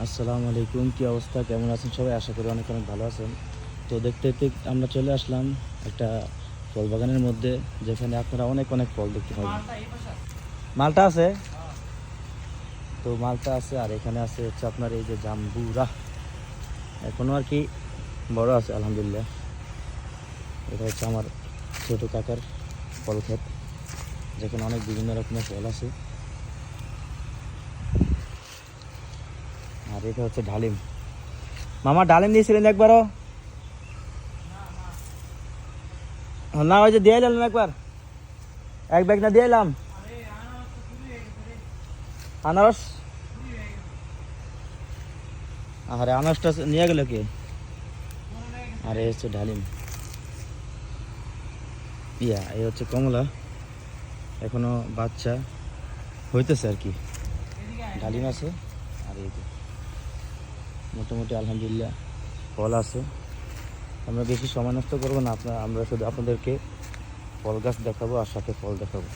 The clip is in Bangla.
আসসালামু আলাইকুম, কি অবস্থা, কেমন আছেন সবাই? আশা করি অনেক অনেক ভালো আছেন। তো দেখতে দেখতে আমরা চলে আসলাম একটা ফল বাগানের মধ্যে, যেখানে আপনারা অনেক অনেক ফল দেখতে পাবেন। মালটা আছে, তো মালটা আছে, আর এখানে আছে হচ্ছে আপনার এই যে জাম্বুরা, এখনো আর কি বড় আছে আলহামদুলিল্লাহ। এটা হচ্ছে আমার ছোট কাকার ফল ক্ষেত, যেখানে অনেক বিভিন্ন রকমের ফল আছে। আর এটা হচ্ছে ডালিম। মামা ডালিম দিয়েছিলেন একবারও? না, ওই যে দিয়ে এলাম একবার, এক ব্যাগ না দিয়ে এলাম আনারস। আরে আনারসটা নিয়ে গেল কে? আরে হচ্ছে ডালিম, এই হচ্ছে কমলা, এখনো বাচ্চা হইতেছে আর কি। ডালিম আছে, আর এই যে মোটামুটি আলহামদুলিল্লাহ ফল আছে। আমরা বেশি সময় নষ্ট করবো না, আমরা শুধু আপনাদেরকে ফল গাছ দেখাবো আর সাথে ফল দেখাবো।